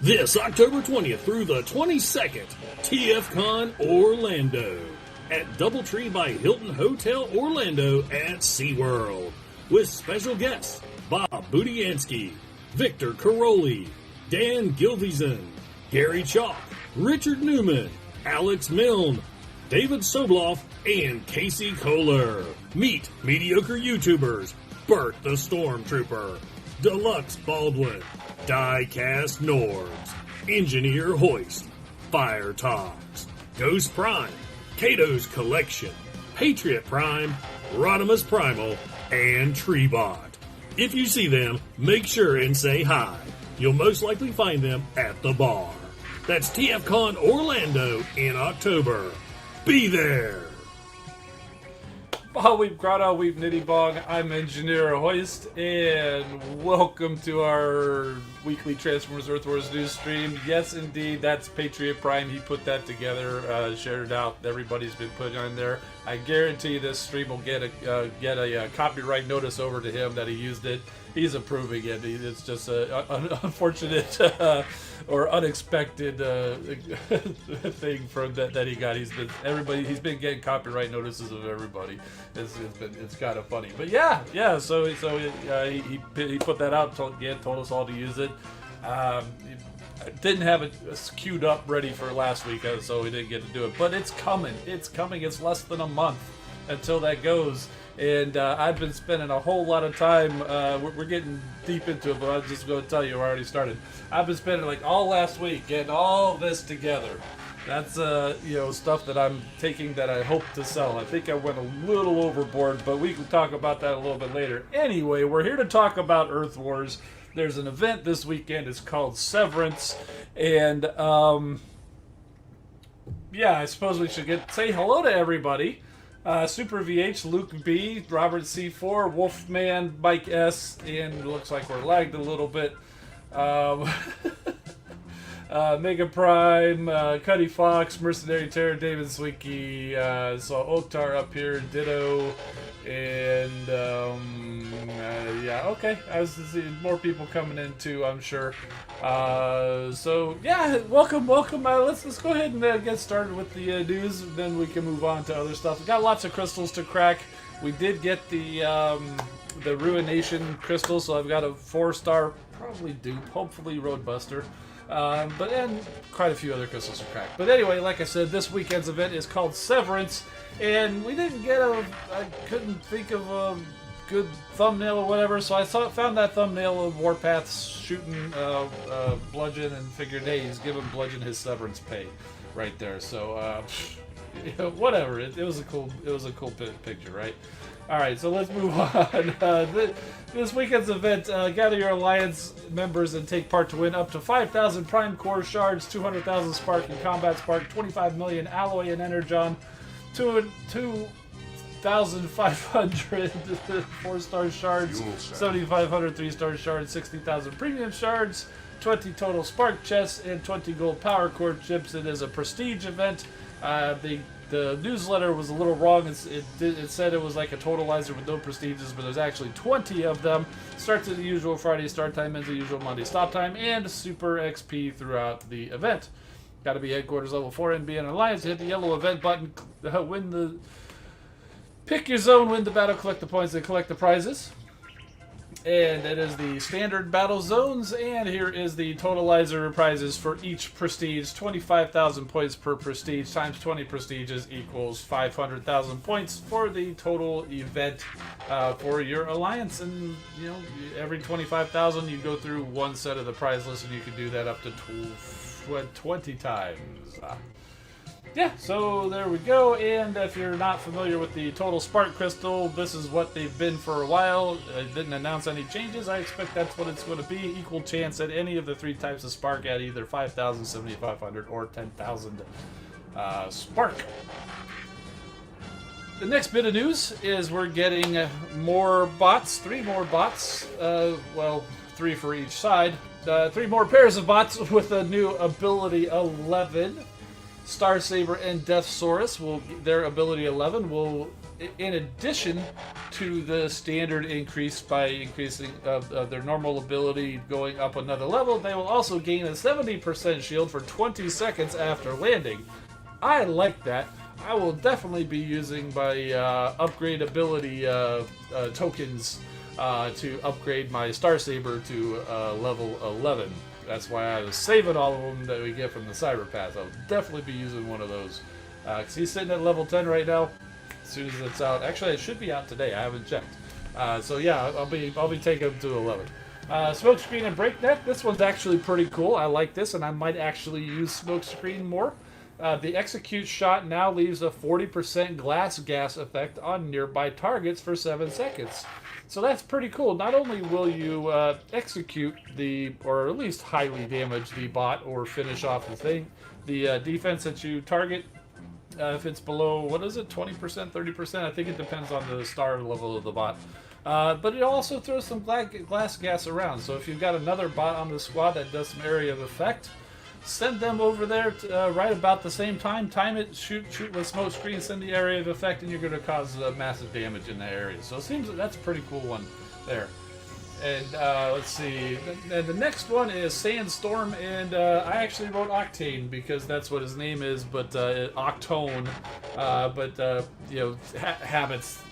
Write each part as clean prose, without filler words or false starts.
This October 20th through the 22nd, TFcon Orlando at Doubletree by Hilton Hotel Orlando at SeaWorld with special guests Bob Budiansky, Victor Caroli, Dan Gilvison, Gary Chalk, Richard Newman, Alex Milne, David Sobloff, and Casey Kohler. Meet mediocre YouTubers Bert the Stormtrooper, Deluxe Baldwin, Diecast Nords, Engineer Hoist, Fire Togs, Ghost Prime, Cato's Collection, Patriot Prime, Rodimus Primal, and Treebot. If you see them, make sure and say hi. You'll most likely find them at the bar. That's TFcon Orlando in October. Be there! Bah weep grotto weep nitty bog. I'm Engineer Hoist, and welcome to our weekly Transformers Earth Wars news stream. Yes, indeed, that's Patriot Prime. He put that together, shared it out. Everybody's been putting on there. I guarantee this stream will get a copyright notice over to him that he used it. He's approving it. It's just an unfortunate or unexpected thing from that he got. He's been getting copyright notices of everybody. It's kind of funny, but yeah. So he put that out. Told us all to use it. Didn't have it queued up ready for last week, so we didn't get to do it. But it's coming. It's coming. It's less than a month until that goes. And I've been spending a whole lot of time. We're getting deep into it, but I'm just going to tell you, I already started. I've been spending like all last week getting all this together. That's stuff that I'm taking that I hope to sell. I think I went a little overboard, but we can talk about that a little bit later. Anyway, we're here to talk about Earth Wars. There's an event this weekend. It's called Severance, and I suppose we should say hello to everybody. Super VH, Luke B, Robert C4, Wolfman, Mike S, and it looks like we're lagged a little bit. Mega Prime, Cuddy Fox, Mercenary Terror, David Swinky, so Oktar up here, Ditto, and okay. I was seeing more people coming in too, I'm sure. Welcome. Let's go ahead and get started with the news, then we can move on to other stuff. We got lots of crystals to crack. We did get the Ruination crystal, so I've got a 4-star, probably dupe, hopefully Roadbuster. But quite a few other crystals to crack. But anyway, like I said, this weekend's event is called Severance, and we didn't I couldn't think of a good thumbnail or whatever, so I found that thumbnail of Warpath's shooting Bludgeon and figured, hey, he's giving Bludgeon his severance pay right there. So whatever. It was a cool picture, right? All right, so let's move on. This weekend's event, gather your Alliance members and take part to win up to 5,000 Prime Core Shards, 200,000 Spark and Combat Spark, 25 million Alloy and Energon, 2,500 4-star shards, 7,500 3-star shards, 60,000 Premium Shards, 20 total Spark Chests, and 20 Gold Power Core Chips. It is a prestige event. The newsletter was a little wrong. It said it was like a totalizer with no prestiges, but there's actually 20 of them. Starts at the usual Friday start time, ends the usual Monday stop time, and super XP throughout the event. Got to be headquarters level 4 and be an Alliance. Hit the yellow event button, pick your zone, win the battle, collect the points, and collect the prizes. And it is the standard battle zones, and here is the totalizer prizes for each prestige. 25,000 points per prestige times 20 prestiges equals 500,000 points for the total event for your Alliance. And every 25,000 you go through one set of the prize list, and you can do that up to 20 times. So there we go. And if you're not familiar with the Total Spark Crystal, this is what they've been for a while. I didn't announce any changes. I expect that's what it's going to be. Equal chance at any of the 3 types of Spark at either 5,000, 7,500, or 10,000 Spark. The next bit of news is we're getting more bots, 3 more bots. 3 for each side. 3 more pairs of bots with a new ability 11. Star Saber and Deathsaurus their ability 11 will, in addition to the standard increase by increasing their normal ability going up another level, they will also gain a 70% shield for 20 seconds after landing. I like that. I will definitely be using my upgrade ability tokens to upgrade my Star Saber to level 11. That's why I was saving all of them that we get from the Cyber Pass. I'll definitely be using one of those. Because he's sitting at level 10 right now. As soon as it's out. Actually, it should be out today. I haven't checked. I'll be taking him to 11. Smokescreen and Breakneck. This one's actually pretty cool. I like this, and I might actually use Smokescreen more. The Execute shot now leaves a 40% glass gas effect on nearby targets for 7 seconds. So that's pretty cool. Not only will you execute or at least highly damage the bot or finish off the thing, the defense that you target, if it's below, 20%, 30%, I think it depends on the star level of the bot. But it also throws some glass gas around. So if you've got another bot on the squad that does some area of effect, send them over there right about the same time. Time it, shoot with smoke screen, send the area of effect, and you're going to cause massive damage in that area. So it seems that's a pretty cool one there. And let's see. And the next one is Sandstorm, and I actually wrote Octane because that's what his name is, but Octone. Habits.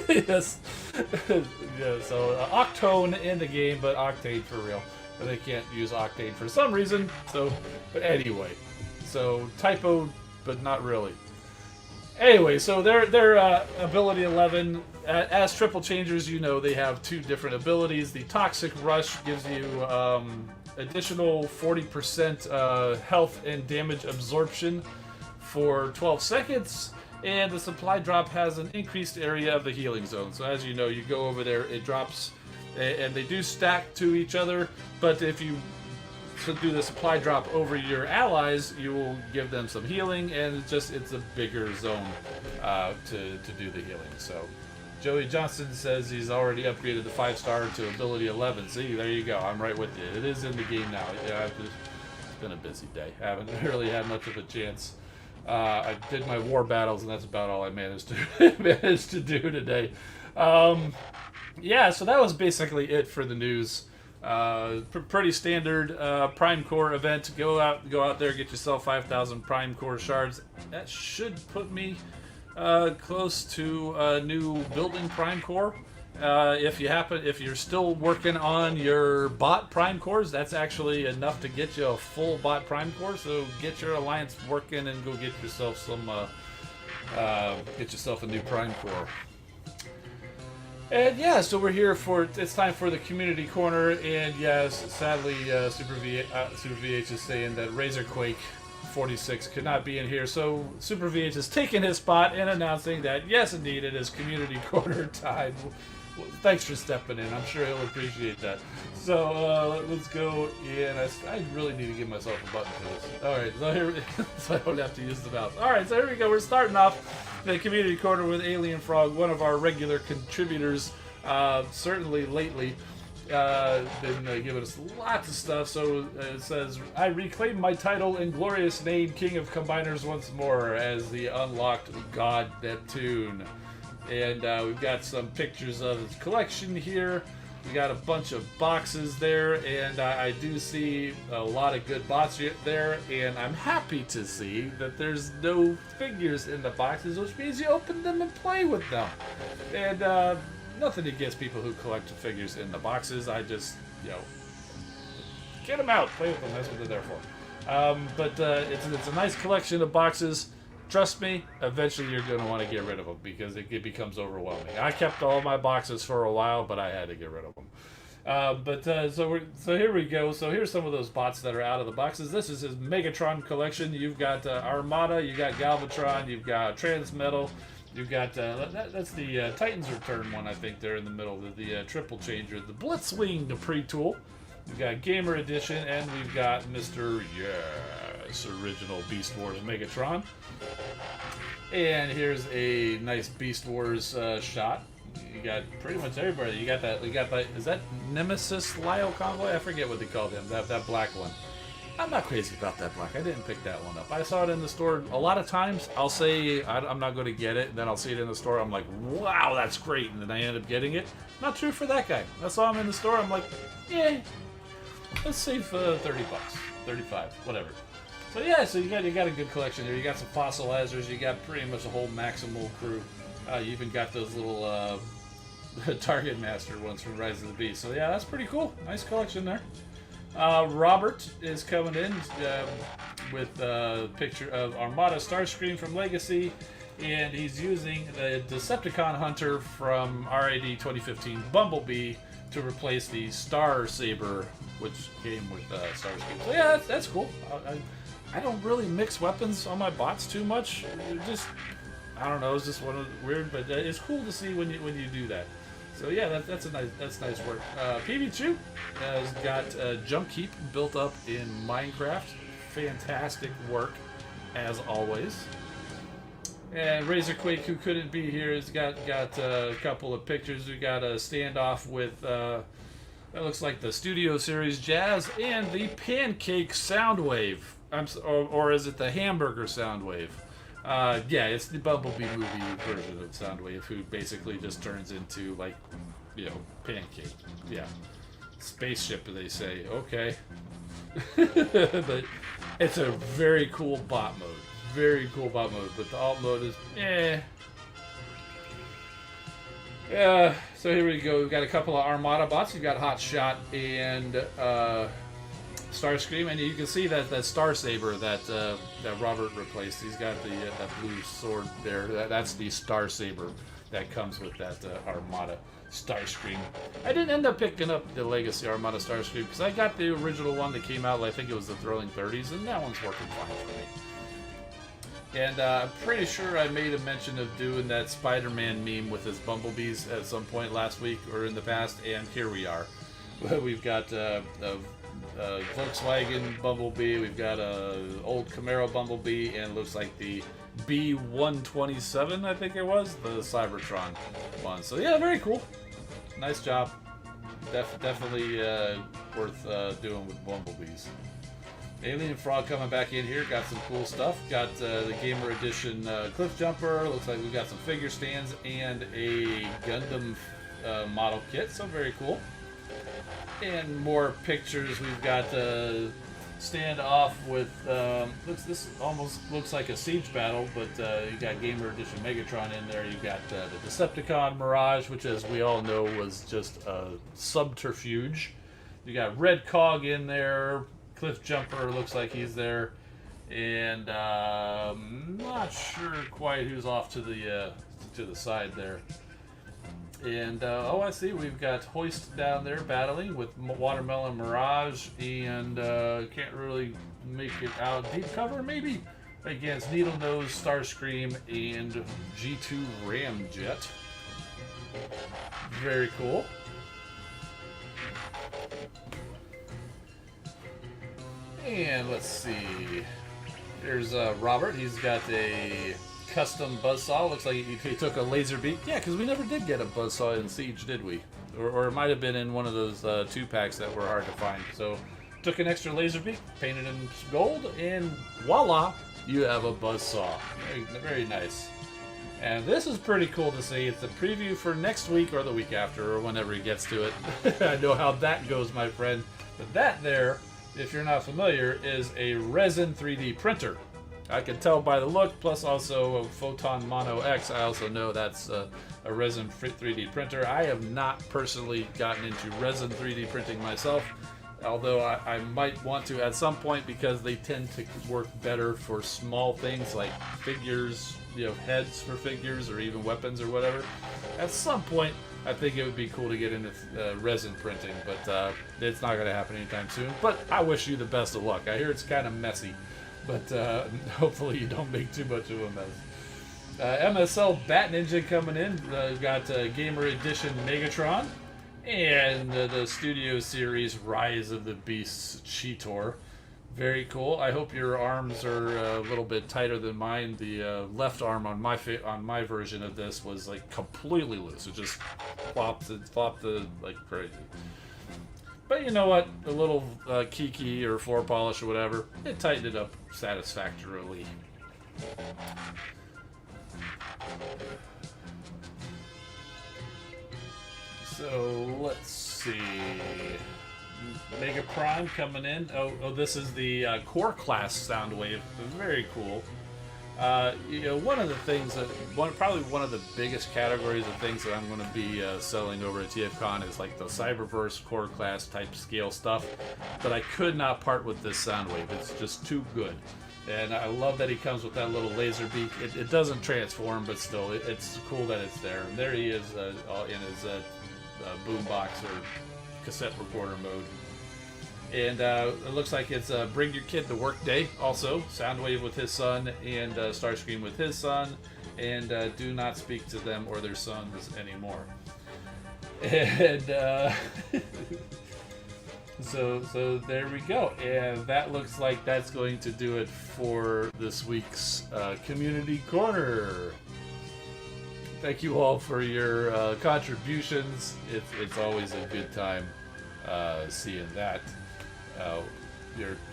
Yes. So Octone in the game, but Octane for real. But they can't use Octane for some reason. So, but anyway, so typo, but not really. Anyway, so their ability 11, as triple changers, you know they have two different abilities. The Toxic Rush gives you additional 40% health and damage absorption for 12 seconds, and the Supply Drop has an increased area of the healing zone. So as you know, you go over there, it drops, and they do stack to each other, but if you do the Supply Drop over your allies, you will give them some healing, and it's a bigger zone to do the healing. So Joey Johnson says he's already upgraded the 5-star to ability 11. See, there you go. I'm right with you. It is in the game now. Yeah, it's been a busy day. I haven't really had much of a chance. I did my war battles, and that's about all I managed to do today. Yeah, so that was basically it for the news. Pretty standard Prime Core event. Go out there, get yourself 5,000 Prime Core shards. That should put me close to a new building Prime Core. If you're still working on your bot Prime Cores, that's actually enough to get you a full bot Prime Core. So get your alliance working and go get yourself a new Prime Core. And yeah, so we're here it's time for the community corner, and yes, sadly, Super VH is saying that Razorquake 46 could not be in here, so Super VH is taking his spot and announcing that yes, indeed, it is community corner time. Well, thanks for stepping in. I'm sure he'll appreciate that. So let's go, and I really need to give myself a button for this. All right, so here, so I don't have to use the mouse. All right, so here we go. We're starting off the community corner with Alien Frog, one of our regular contributors, certainly lately. Been giving us lots of stuff. So it says, I reclaim my title and glorious name, King of Combiners, once more as the unlocked God Neptune. And we've got some pictures of his collection here. We got a bunch of boxes there, and I do see a lot of good bots there, and I'm happy to see that there's no figures in the boxes, which means you open them and play with them. And nothing against people who collect figures in the boxes. I just, get them out, play with them. That's what they're there for. But it's a nice collection of boxes. Trust me, eventually you're going to want to get rid of them because it becomes overwhelming. I kept all my boxes for a while, but I had to get rid of them. So here we go. So here's some of those bots that are out of the boxes. This is his Megatron collection. You've got Armada, you got Galvatron, you've got Transmetal, you've got that's the Titans Return one. I think they're in the middle of the Triple Changer, the Blitzwing pre-tool. We've got Gamer Edition, and we've got Mr. Original Beast Wars Megatron. And here's a nice Beast Wars shot. You got pretty much everybody. You got that. Is that Nemesis Lyle Convoy? I forget what they called him. That black one. I'm not crazy about that black. I didn't pick that one up. I saw it in the store a lot of times. I'll say I'm not going to get it, and then I'll see it in the store. I'm like, wow, that's great, and then I end up getting it. Not true for that guy. I saw him in the store. I'm like, yeah, let's save 30 bucks, 35, whatever. So yeah, so you got a good collection there. You got some fossilizers. You got pretty much a whole Maximal crew. You even got those little Target Master ones from Rise of the Beast. So yeah, that's pretty cool. Nice collection there. Robert is coming in with a picture of Armada Starscream from Legacy, and he's using the Decepticon Hunter from RAD 2015 Bumblebee to replace the Star Saber, which came with Starscream. So yeah, that's cool. I don't really mix weapons on my bots too much. I don't know. It's just weird, but it's cool to see when you do that. So yeah, that's nice work. PV2 has got Jump Keep built up in Minecraft. Fantastic work, as always. And Razorquake, who couldn't be here, has got a couple of pictures. We got a standoff with that looks like the Studio Series Jazz and the Pancake Soundwave. Or is it the Hamburger Soundwave? Yeah, it's the Bumblebee movie version of Soundwave, who basically just turns into, like, pancake. Yeah. Spaceship, they say. Okay. But it's a very cool bot mode. Very cool bot mode. But the alt mode is, Yeah, so here we go. We've got a couple of Armada bots. We've got Hot Shot and Starscream, and you can see that Star Saber that Robert replaced. He's got the that blue sword there. That's the Star Saber that comes with that Armada Starscream. I didn't end up picking up the Legacy Armada Starscream because I got the original one that came out. I think it was the Thrilling 30s, and that one's working fine for me. And I'm pretty sure I made a mention of doing that Spider-Man meme with his bumblebees at some point last week or in the past, and here we are. We've got a Volkswagen Bumblebee, we've got a old Camaro Bumblebee, and it looks like the B127, I think it was, the Cybertron one. So yeah, very cool. Nice job. Definitely worth doing with Bumblebees. Alien Frog coming back in here, got some cool stuff. Got the Gamer Edition Cliff Jumper. Looks like we've got some figure stands and a Gundam model kit, so very cool. And more pictures. We've got standoff with this almost looks like a siege battle, but you got Gamer Edition Megatron in there. You got the Decepticon Mirage, which, as we all know, was just a subterfuge. You got Red Cog in there. Cliff Jumper looks like he's there, and not sure quite who's off to the side there. And oh, I see we've got Hoist down there battling with Watermelon Mirage, and can't really make it out. Deep cover maybe against Needle Nose, Starscream, and G2 Ramjet. Very cool. And let's see. Here's Robert. He's got a custom buzzsaw. Looks like he took a laser beak. Yeah, because we never did get a buzzsaw in Siege, did we? Or it might have been in one of those 2-packs that were hard to find. So took an extra laser beak, painted in gold, and voila, you have a buzzsaw. Very, very nice. And this is pretty cool to see. It's a preview for next week or the week after or whenever he gets to it. I know how that goes, my friend. But that there, if you're not familiar, is a resin 3D printer. I can tell by the look, plus also a Photon Mono X. I also know that's a resin 3D printer. I have not personally gotten into resin 3D printing myself, although I might want to at some point because they tend to work better for small things like figures, heads for figures or even weapons or whatever. At some point, I think it would be cool to get into resin printing, but it's not going to happen anytime soon. But I wish you the best of luck. I hear it's kind of messy, but hopefully you don't make too much of a mess. MSL Bat Ninja coming in. Got Gamer Edition Megatron and the Studio Series Rise of the Beasts Cheetor. Very cool. I hope your arms are a little bit tighter than mine. The left arm on my version of this was like completely loose. It just flopped like crazy. But you know what? A little kiki or floor polish or whatever, it tightened it up satisfactorily. So let's see. Mega Prime coming in. Oh, this is the core class Soundwave. Very cool. One of the things probably one of the biggest categories of things that I'm going to be selling over at TFcon is like the Cyberverse core class type scale stuff. But I could not part with this Soundwave. It's just too good. And I love that he comes with that little laser beak. It doesn't transform, but still, it's cool that it's there. And there he is in his boombox or cassette recorder mode. And it looks like it's Bring Your Kid to Work Day also. Soundwave with his son and Starscream with his son. And do not speak to them or their sons anymore. And so there we go. And that looks like that's going to do it for this week's Community Corner. Thank you all for your contributions. It's always a good time seeing that.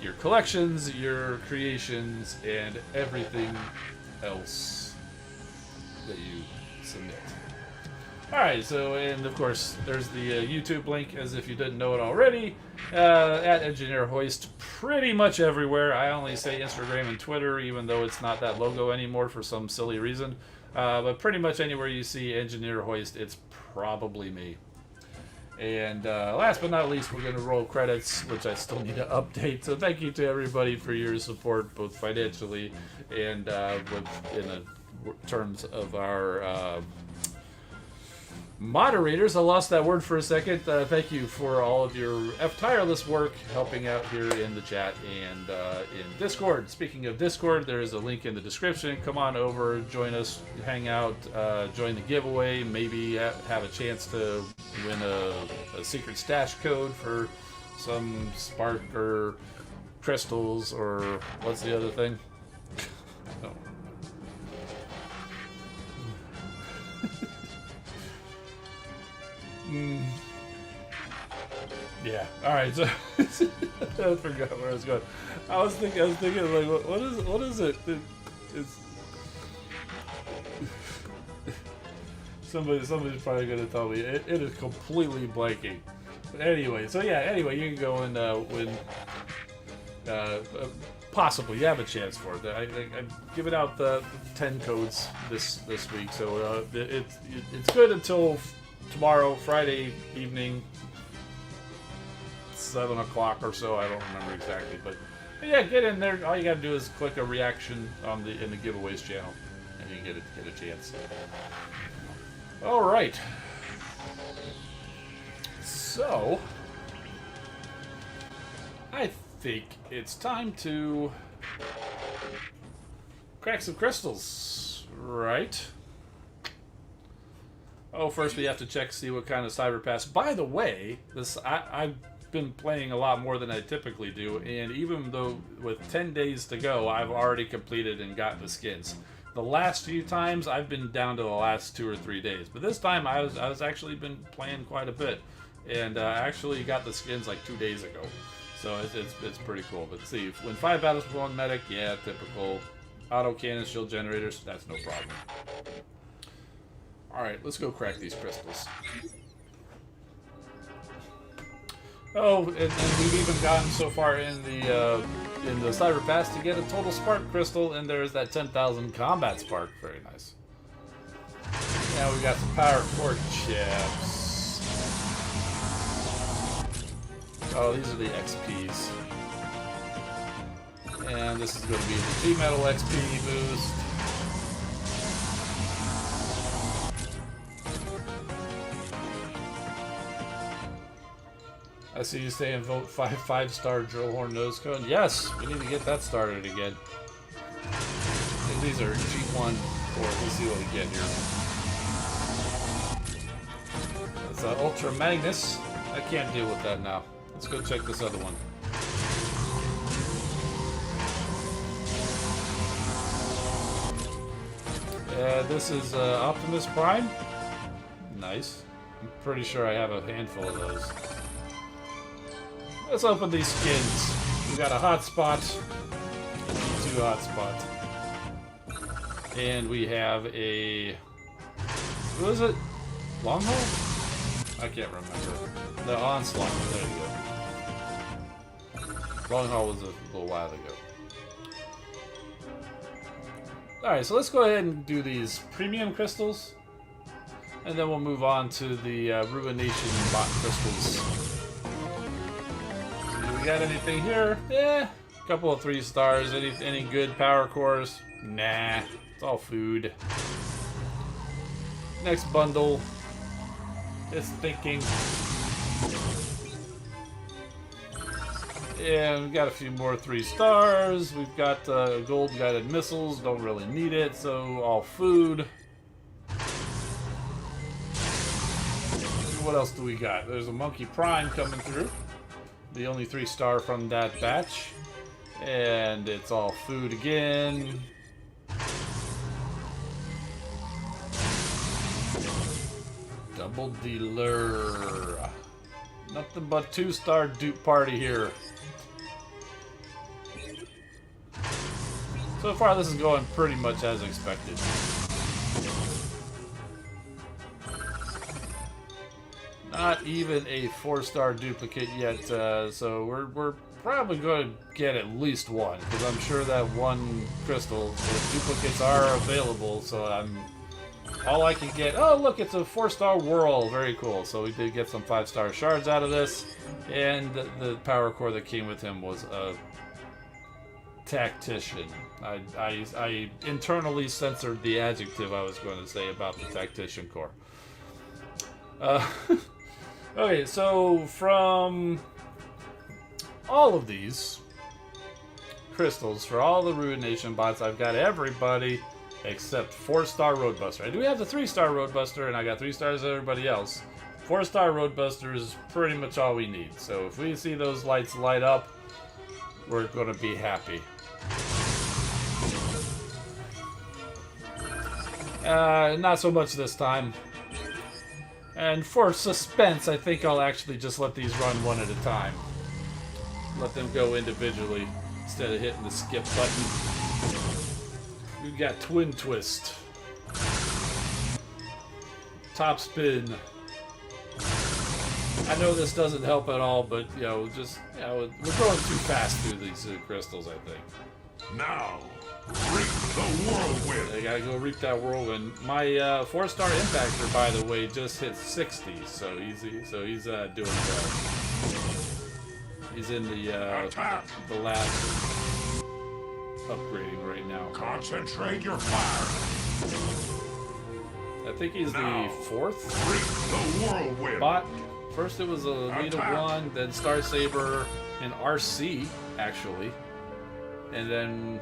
Your collections, your creations, and everything else that you submit. Alright, so, and of course, there's the YouTube link, as if you didn't know it already, at Engineer Hoist, pretty much everywhere. I only say Instagram and Twitter, even though it's not that logo anymore for some silly reason. But pretty much anywhere you see Engineer Hoist, it's probably me. And last but not least, we're going to roll credits, which I still need to update. So thank you to everybody for your support, both financially and in terms of our moderators. I lost that word for a second. Thank you for all of your tireless work helping out here in the chat and in Discord. Speaking of Discord, there is a link in the description. Come on over, join us, hang out, join the giveaway, maybe have a chance to win a secret stash code for some spark or crystals, or what's the other thing? Oh. Yeah. All right. So I forgot where I was going. I was thinking like, what is it? It's somebody's probably gonna tell me. It is completely blanking. But anyway, so yeah. Anyway, you can go and win. Possibly, you have a chance for it. I'm giving out the 10 codes this week, so it's good until tomorrow, Friday evening, 7 o'clock or so. I don't remember exactly, but yeah, get in there. All you gotta do is click a reaction on in the giveaways channel, and you get a chance. All right. So I think it's time to crack some crystals, right? Oh, first we have to check, see what kind of cyber pass. By the way, I've been playing a lot more than I typically do, and even though with 10 days to go, I've already completed and gotten the skins. The last few times, I've been down to the last 2 or 3 days, but this time I was actually been playing quite a bit, and I actually got the skins like 2 days ago, so it's pretty cool. But see, when 5 battles per 1 medic, yeah, typical. Auto cannon, shield generators, that's no problem. Alright, let's go crack these crystals. Oh, and we've even gotten so far in the Cyber Pass to get a total spark crystal, and there's that 10,000 combat spark. Very nice. Now we got some power core chips. Oh, these are the XPs. And this is going to be the G-Metal XP boost. I see you saying vote 5-star drill horn nose cone. Yes, we need to get that started again. And these are G1 cores. Let's see what we get here. That's Ultra Magnus. I can't deal with that now. Let's go check this other one. This is Optimus Prime. Nice. I'm pretty sure I have a handful of those. Let's open these skins. We got a hotspot, 2 hotspots, and we have a, what is it? Long haul? I can't remember. The onslaught. There you go. Long haul was a little while ago. All right, so let's go ahead and do these premium crystals, and then we'll move on to the Ruination bot crystals. We got anything here? Yeah, a couple of 3 stars. Any good power cores? Nah, it's all food. Next bundle is thinking. And we've got a few more 3 stars. We've got gold guided missiles. Don't really need it, so all food. What else do we got? There's a Monkey Prime coming through. The only 3-star from that batch. And it's all food again. Double dealer. Nothing but 2-star dupe party here. So far this is going pretty much as expected. Not even a 4-star duplicate yet, so we're probably going to get at least one, because I'm sure that one crystal, the duplicates are available, so I'm all I can get... Oh, look, it's a 4-star whirl. Very cool. So we did get some 5-star shards out of this. And the power core that came with him was a tactician. I internally censored the adjective I was going to say about the tactician core. Okay, so from all of these crystals, for all the Ruination bots, I've got everybody except 4-star Roadbuster. I do have the 3-star Roadbuster, and I got 3 stars of everybody else. 4-star Roadbuster is pretty much all we need. So if we see those lights light up, we're going to be happy. Not so much this time. And for suspense, I think I'll actually just let these run one at a time. Let them go individually instead of hitting the skip button. We've got Twin Twist. Top Spin. I know this doesn't help at all, but, you know, just, you know, we're going too fast through these crystals, I think. Now, reap the whirlwind. I gotta go reap that whirlwind. My 4-star impactor, by the way, just hit 60, so he's doing well. He's in the lab upgrading right now. Concentrate your fire. I think he's Now, the 4th reap the whirlwind. bot. First it was a Lita 1, then Star Saber and RC, actually. And then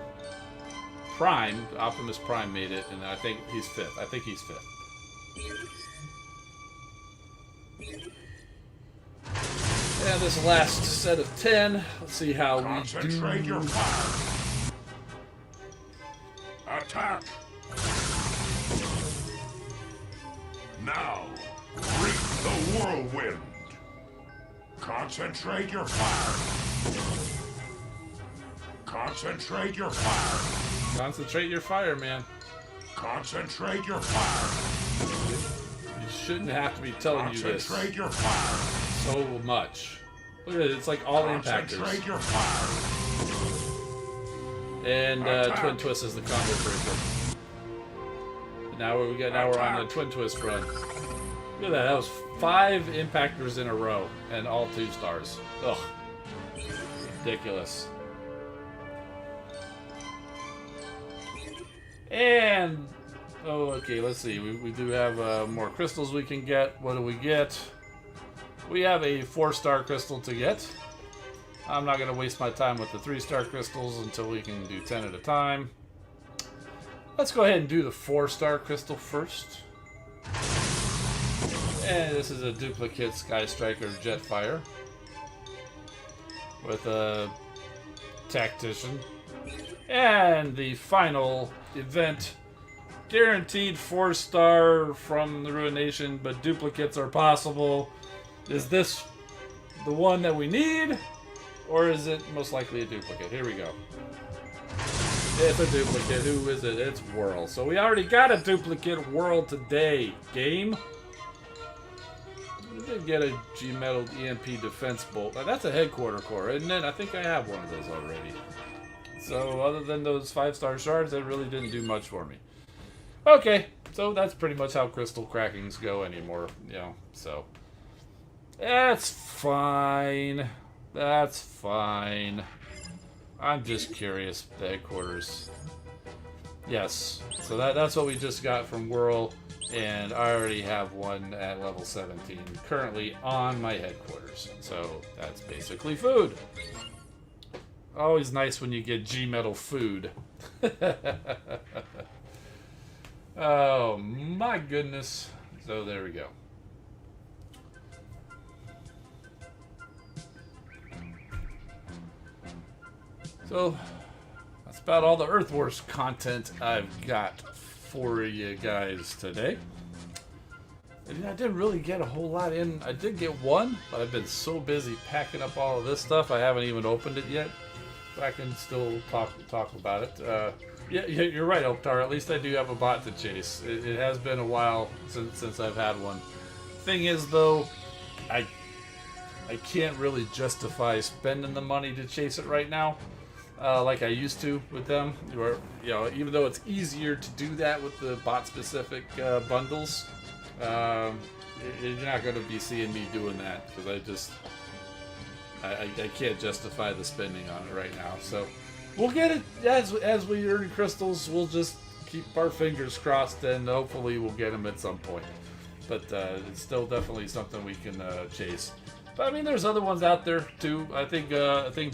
Prime, Optimus Prime made it, and I think he's 5th. And this last set of 10, let's see how we do. Concentrate your fire. Attack. Now, reap the whirlwind. Concentrate your fire. Concentrate your fire. Concentrate your fire, man. Concentrate your fire. You shouldn't have to be telling you this Concentrate your fire. so much. Look at it, it's like all Concentrate impactors. your fire. And Twin Twist is the combo breaker. Now we're on the Twin Twist run. Look at that. That was 5 impactors in a row, and all 2 stars. Ugh, ridiculous. And oh, okay. Let's see. We do have more crystals we can get. What do we get? We have a 4-star crystal to get. I'm not going to waste my time with the 3-star crystals until we can do 10 at a time. Let's go ahead and do the 4-star crystal first. And this is a duplicate Sky Striker Jetfire with a Tactician. And the final event, guaranteed 4-star from the Ruination, but duplicates are possible. Is this the one that we need? Or is it most likely a duplicate? Here we go. It's a duplicate. Who is it? It's Whirl. So we already got a duplicate Whirl today. Game. We did get a G-Metal EMP Defense Bolt. Now, that's a headquarter core, isn't it? I think I have one of those already. So other than those 5-star shards, that really didn't do much for me. Okay. So that's pretty much how crystal crackings go anymore. You know, so. That's fine. That's fine. I'm just curious. The headquarters. Yes. So that's what we just got from Whirl. And I already have one at level 17 currently on my headquarters. So that's basically food. Always nice when you get G-Metal food. Oh my goodness. So there we go. So, that's about all the Earth Wars content I've got for you guys today. And I didn't really get a whole lot in. I did get one, but I've been so busy packing up all of this stuff, I haven't even opened it yet. But I can still talk about it. Yeah, you're right, Oktar. At least I do have a bot to chase. It has been a while since I've had one. Thing is, though, I can't really justify spending the money to chase it right now. like I used to with them. Where, even though it's easier to do that with the bot-specific bundles, you're not going to be seeing me doing that because I can't justify the spending on it right now. So we'll get it as we earn crystals. We'll just keep our fingers crossed, and hopefully we'll get them at some point. But it's still definitely something we can chase. But I mean, there's other ones out there too. I think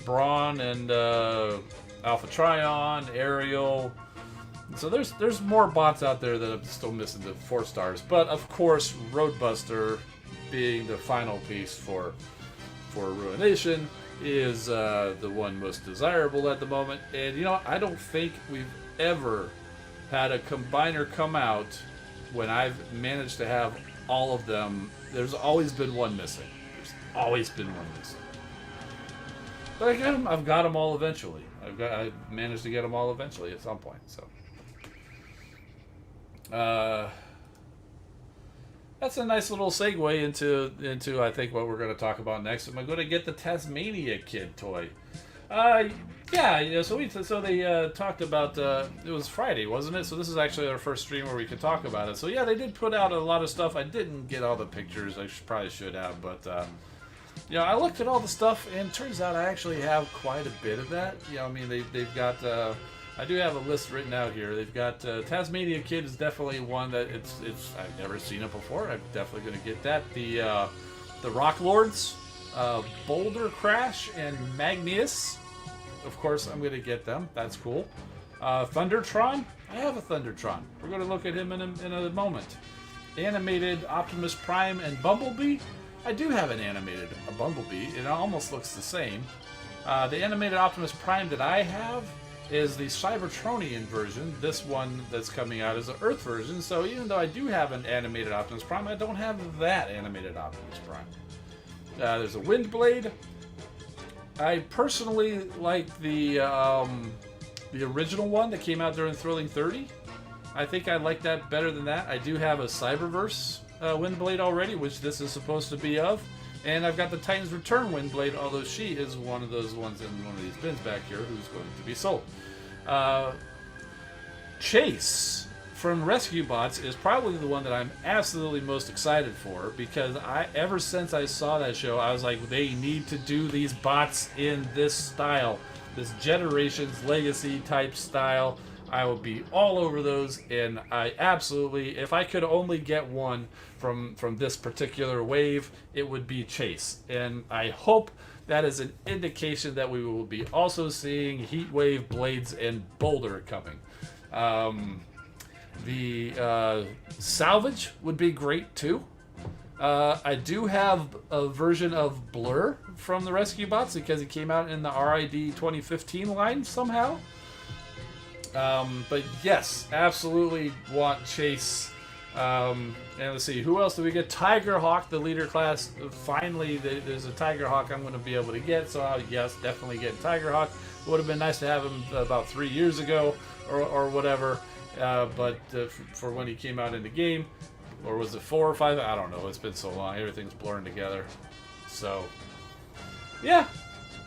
Braun and Alpha Trion, Ariel. So there's more bots out there that I'm still missing the 4 stars. But of course, Roadbuster, being the final piece for Ruination, is the one most desirable at the moment. And I don't think we've ever had a combiner come out when I've managed to have all of them. There's always been one missing. Always been one missing. But I've got them all eventually. I managed to get them all eventually at some point. So that's a nice little segue into I think what we're going to talk about next. Am I going to get the Tasmania Kid toy? Yeah. So they talked about it was Friday, wasn't it? So this is actually our first stream where we could talk about it. So yeah, they did put out a lot of stuff. I didn't get all the pictures. I probably should have, but I looked at all the stuff, and it turns out I actually have quite a bit of that. I mean, they've got. I do have a list written out here. They've got Tasmania Kid is definitely one that it's I've never seen it before. I'm definitely going to get that. The Rock Lords, Boulder Crash, and Magnius. Of course, I'm going to get them. That's cool. Thundertron. I have a Thundertron. We're going to look at him in a moment. Animated Optimus Prime and Bumblebee. I do have a Bumblebee. It almost looks the same. The animated Optimus Prime that I have is the Cybertronian version. This one that's coming out is the Earth version. So even though I do have an animated Optimus Prime, I don't have that animated Optimus Prime. There's a Windblade. I personally like the original one that came out during Thrilling 30. I think I like that better than that. I do have a Cyberverse Windblade already, which this is supposed to be of. And I've got the Titan's Return Windblade, although she is one of those ones in one of these bins back here who's going to be sold. Chase from Rescue Bots is probably the one that I'm absolutely most excited for, because ever since I saw that show, I was like, they need to do these bots in this style, this Generations Legacy type style. I will be all over those, and I absolutely, if I could only get one from this particular wave, it would be Chase. And I hope that is an indication that we will be also seeing Heatwave, Blades, and Boulder coming. The Salvage would be great too. I do have a version of Blur from the Rescue Bots because it came out in the RID 2015 line somehow. But yes, absolutely want Chase. And let's see, who else do we get? Tiger Hawk, the leader class. Finally, there's a Tiger Hawk I'm going to be able to get. So yes, definitely getting Tiger Hawk. Would have been nice to have him about 3 years ago or whatever. But for when he came out in the game, or was it 4 or 5? I don't know. It's been so long. Everything's blurring together. So, yeah.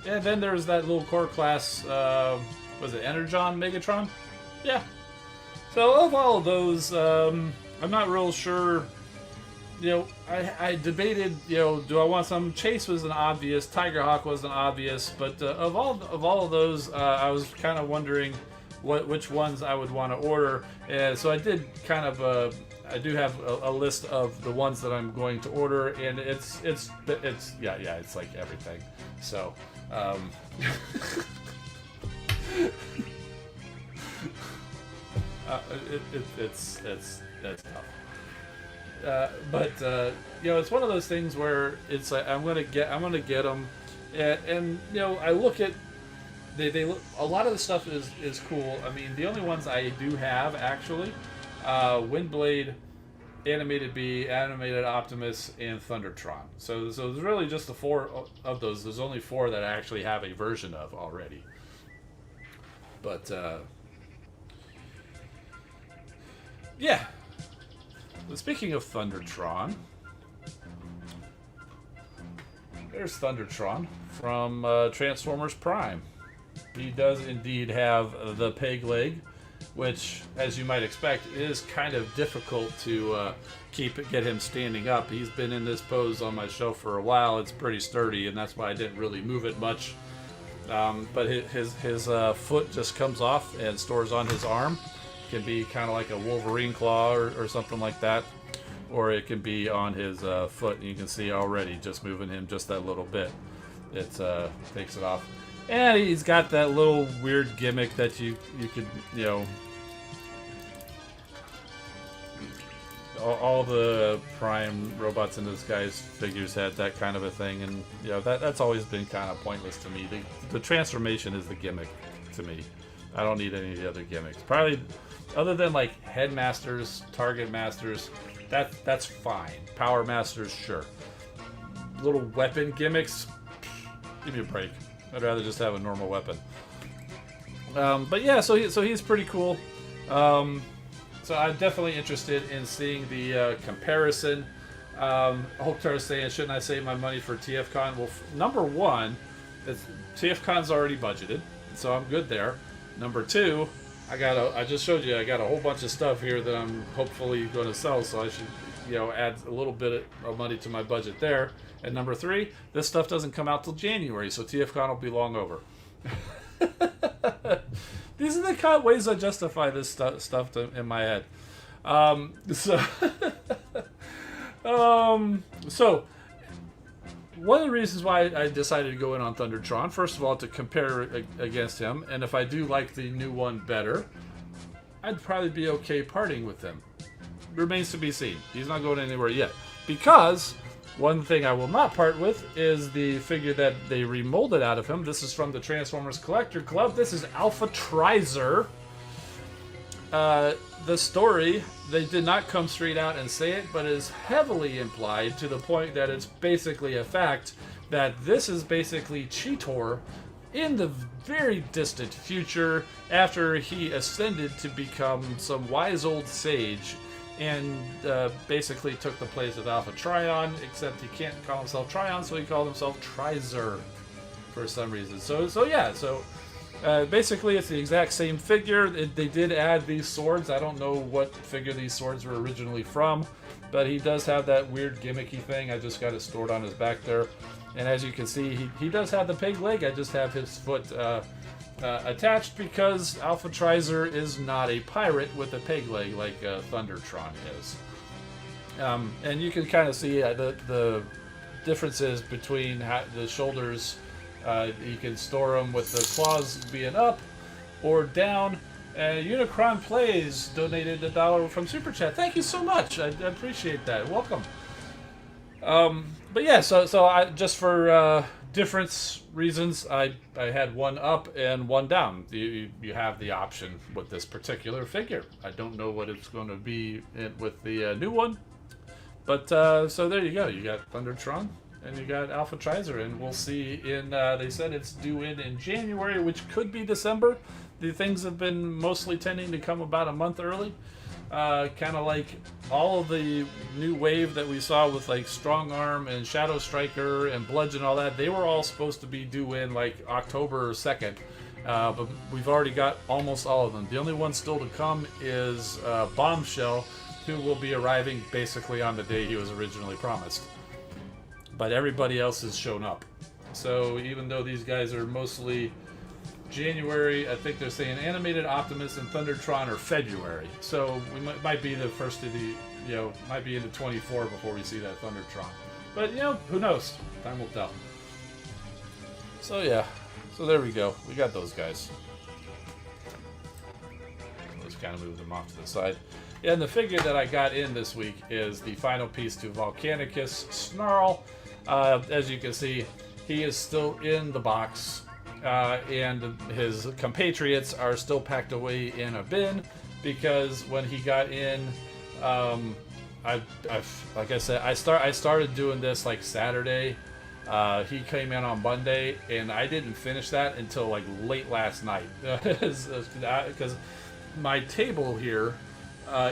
And then there's that little core class. Was it Energon, Megatron? Yeah. So of all of those, I'm not real sure. I debated. Do I want some? Chase was an obvious. Tiger Hawk was an obvious. But of all of those, I was kind of wondering which ones I would want to order. So I did kind of. I do have a list of the ones that I'm going to order, and it's like everything. So. That's tough. But it's one of those things where it's like I'm gonna get them, and I look at they look, a lot of the stuff is cool. I mean, the only ones I do have actually, Windblade, Animated Bee, Animated Optimus, and Thundertron. So there's really just the 4 of those. There's only 4 that I actually have a version of already. But yeah. Speaking of Thundertron, there's Thundertron from Transformers Prime. he does indeed have the peg leg, which, as you might expect, is kind of difficult to get him standing up. He's been in this pose on my shelf for a while. It's pretty sturdy, and that's why I didn't really move it much. But his foot just comes off and stores on his arm. It can be kind of like a Wolverine claw or something like that, or it can be on his foot. And you can see already just moving him just that little bit. It takes it off. And he's got that little weird gimmick that you could, all the Prime robots in this guy's figures had that kind of a thing, and that's always been kind of pointless to me. The transformation is the gimmick to me. I don't need any of the other gimmicks. Probably, other than like Headmasters, Target Masters, that's fine. Power Masters, sure. Little weapon gimmicks, give me a break. I'd rather just have a normal weapon. But yeah, so he's pretty cool. So I'm definitely interested in seeing the comparison. Hope saying, shouldn't I save my money for TFcon? Well, number one, TFcon's already budgeted, so I'm good there. Number two, I just showed you I got a whole bunch of stuff here that I'm hopefully going to sell, so I should add a little bit of money to my budget there. And number three, this stuff doesn't come out till January, so TFcon will be long over. These are the kind of ways I justify this stuff in my head. So one of the reasons why I decided to go in on Thundertron, first of all, to compare against him, and if I do like the new one better, I'd probably be okay parting with him. Remains to be seen. He's not going anywhere yet. Because one thing I will not part with is the figure that they remolded out of him. This is from the Transformers Collector Club. This is Alpha Trizer. The story, they did not come straight out and say it, but is heavily implied to the point that it's basically a fact that this is basically Cheetor in the very distant future after he ascended to become some wise old sage and basically took the place of Alpha Trion, except he can't call himself Trion, so he called himself Trizer for some reason. So basically it's the exact same figure. They did add these swords. I don't know what figure these swords were originally from, but he does have that weird gimmicky thing. I just got it stored on his back there. And as you can see, he does have the pig leg. I just have his foot attached because Alpha Trizer is not a pirate with a peg leg like Thundertron is. And you can kind of see the differences between the shoulders. You can store them with the claws being up or down. Unicron Plays donated $1 from Super Chat. Thank you so much. I appreciate that. Welcome. But yeah, so I just for difference reasons, I had one up and one down. You have the option with this particular figure. I don't know what it's going to be with the new one, but so there you go. You got Thundertron and you got Alpha Trizer, and we'll see in. They said it's due in January, which could be December. The things have been mostly tending to come about a month early. Kind of like all of the new wave that we saw with like Strong Arm and Shadow Striker and Bludge and all that, they were all supposed to be due in like October 2nd, but we've already got almost all of them. The only one still to come is Bombshell, who will be arriving basically on the day he was originally promised, but everybody else has shown up. So even though these guys are mostly January, I think they're saying Animated Optimus and Thundertron are February. So we might be the first of the, might be into 24 before we see that Thundertron. But, who knows? Time will tell. So yeah, so there we go. We got those guys. Let's kind of move them off to the side. Yeah, and the figure that I got in this week is the final piece to Volcanicus Snarl. As you can see, he is still in the box. And his compatriots are still packed away in a bin because when he got in, like I said, I started doing this like Saturday. He came in on Monday, and I didn't finish that until like late last night because my table here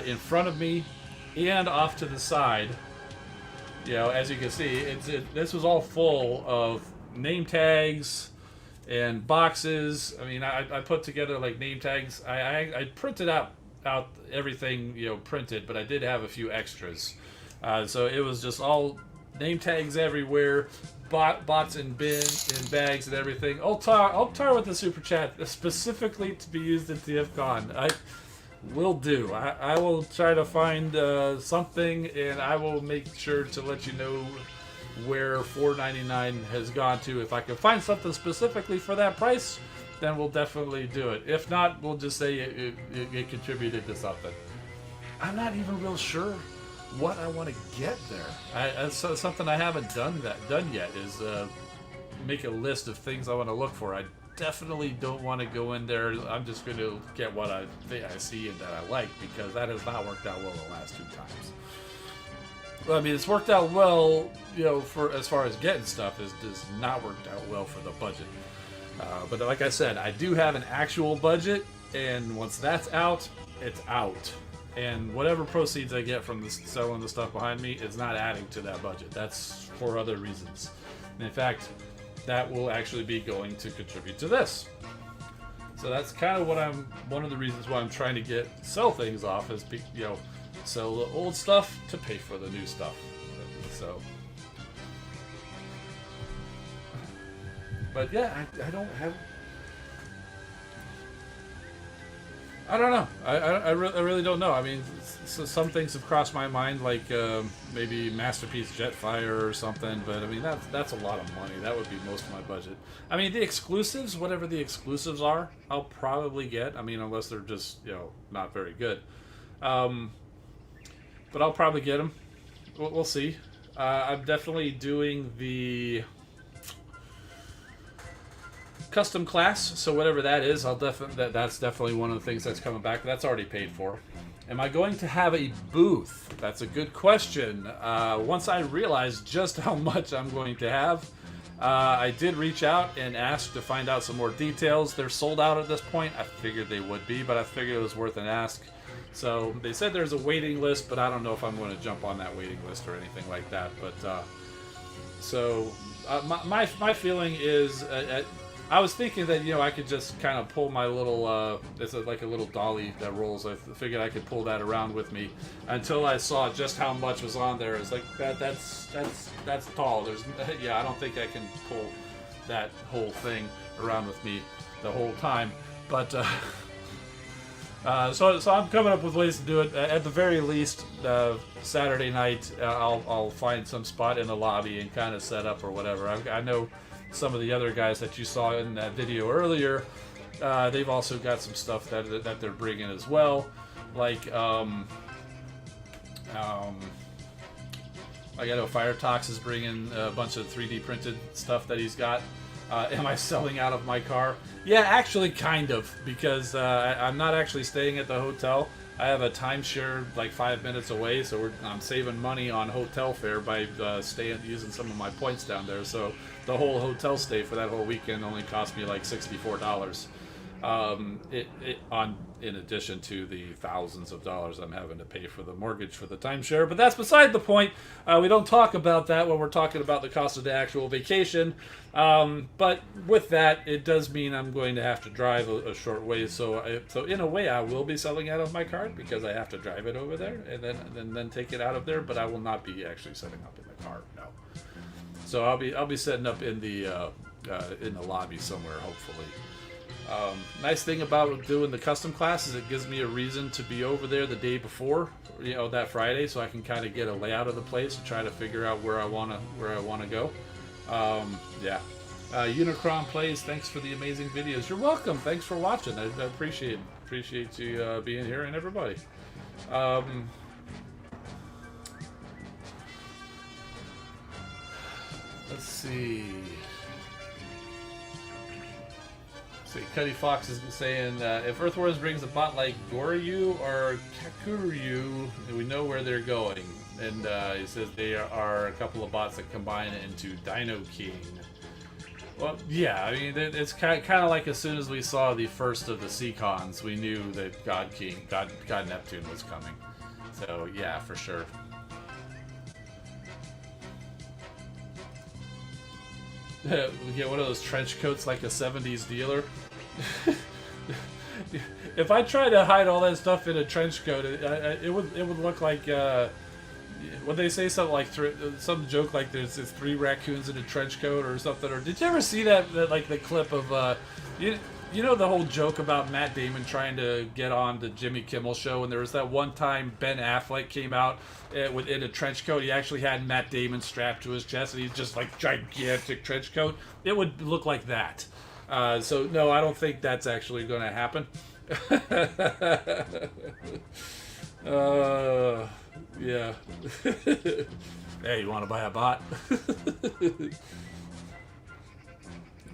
in front of me and off to the side, as you can see, this was all full of name tags. and boxes. I mean, I put together like name tags. I printed out everything, printed, but I did have a few extras. So it was just all name tags everywhere, bots in bins, in bags and everything. Altar with the super chat specifically to be used in TFcon. I will do. I will try to find something, and I will make sure to let you know where $4.99 has gone to. If I can find something specifically for that price, then we'll definitely do it. If not, we'll just say it contributed to something. I'm not even real sure what I want to get there. So something I haven't done yet is make a list of things I want to look for. I definitely don't want to go in there. I'm just going to get what I see and that I like, because that has not worked out well the last 2 times. Well, I mean, it's worked out well, for as far as getting stuff, is does not worked out well for the budget. But like I said, I do have an actual budget, and once that's out, it's out. And whatever proceeds I get from selling the stuff behind me is not adding to that budget. That's for other reasons. And in fact, that will actually be going to contribute to this. So that's kind of one of the reasons why I'm trying to sell things off, is sell the old stuff to pay for the new stuff. So, but yeah, I don't know. I really don't know. I mean, so some things have crossed my mind, like maybe Masterpiece Jetfire or something. But I mean, that's a lot of money. That would be most of my budget. I mean, the exclusives, whatever the exclusives are, I'll probably get. I mean, unless they're just not very good. But I'll probably get them. We'll see. I'm definitely doing the custom class, so whatever that is, that's definitely one of the things that's coming back. That's already paid for. Am I going to have a booth? That's a good question. Once I realize just how much I'm going to have, I did reach out and ask to find out some more details. They're sold out at this point. I figured they would be, but I figured it was worth an ask. So they said there's a waiting list, but I don't know if I'm going to jump on that waiting list or anything like that. But my feeling is, I was thinking that I could just kind of pull my little it's like a little dolly that rolls. I figured I could pull that around with me until I saw just how much was on there. It's like that's tall. I don't think I can pull that whole thing around with me the whole time. But so I'm coming up with ways to do it. At the very least, Saturday night, I'll find some spot in the lobby and kind of set up or whatever. I know some of the other guys that you saw in that video earlier, they've also got some stuff that they're bringing as well. Like, I know Firetox is bringing a bunch of 3D printed stuff that he's got. Am I selling out of my car? Yeah, actually, kind of, because I'm not actually staying at the hotel. I have a timeshare like 5 minutes away, so I'm saving money on hotel fare by using some of my points down there. So the whole hotel stay for that whole weekend only cost me like $64. In addition to the thousands of dollars I'm having to pay for the mortgage for the timeshare. But that's beside the point. We don't talk about that when we're talking about the cost of the actual vacation. But with that, it does mean I'm going to have to drive a short way. So in a way, I will be selling out of my card because I have to drive it over there and then take it out of there. But I will not be actually setting up in the car. No. So I'll be setting up in the lobby somewhere, hopefully. Nice thing about doing the custom class is it gives me a reason to be over there the day before, that Friday, so I can kind of get a layout of the place and try to figure out where I wanna go. Unicron Plays, thanks for the amazing videos. You're welcome. Thanks for watching. I appreciate you being here and everybody. Let's see. Cuddy Fox is saying, if Earth Wars brings a bot like Goryu or Kakuryu, we know where they're going. And he says they are a couple of bots that combine into Dino King. Well, yeah, I mean, it's kind of like as soon as we saw the first of the Seacons, we knew that God Neptune was coming. So, yeah, for sure. get one of those trench coats like a 70s dealer. If I try to hide all that stuff in a trench coat, it would look like would they say something like some joke like there's 3 raccoons in a trench coat or something? Or did you ever see that like the clip of you know the whole joke about Matt Damon trying to get on the Jimmy Kimmel show, and there was that one time Ben Affleck came out in a trench coat. He actually had Matt Damon strapped to his chest, and he's just like gigantic trench coat. It would look like that. So no, I don't think that's actually going to happen. Yeah. Hey, you want to buy a bot?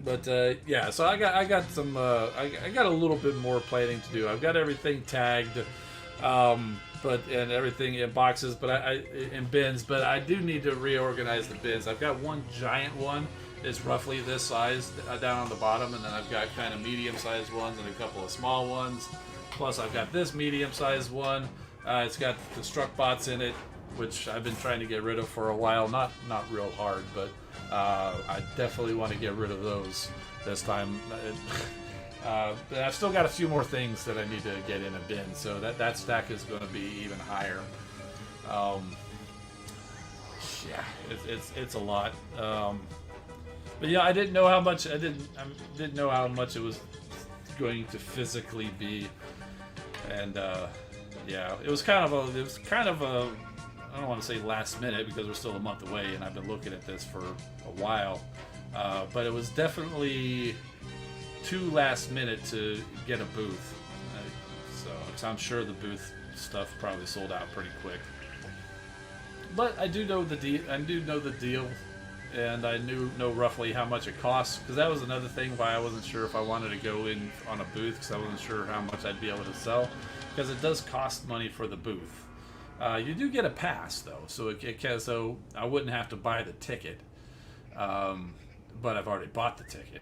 But yeah, so I got some I got a little bit more planning to do. I've got everything tagged, and everything in boxes, but I in bins. But I do need to reorganize the bins. I've got one giant one. It's roughly this size down on the bottom, and then I've got kind of medium-sized ones and a couple of small ones. Plus, I've got this medium-sized one. It's got Construct Bots in it, which I've been trying to get rid of for a while. Not real hard, but I definitely want to get rid of those this time. But I've still got a few more things that I need to get in a bin, so that stack is going to be even higher. Yeah, it's a lot. But yeah, I didn't know how much I didn't know how much it was going to physically be, and yeah, it was kind of a I don't want to say last minute because we're still a month away, and I've been looking at this for a while, but it was definitely too last minute to get a booth. So I'm sure the booth stuff probably sold out pretty quick. But I do know the deal. And I know roughly how much it costs, because that was another thing why I wasn't sure if I wanted to go in on a booth, because I wasn't sure how much I'd be able to sell, because it does cost money for the booth. You do get a pass though, so so I wouldn't have to buy the ticket, but I've already bought the ticket.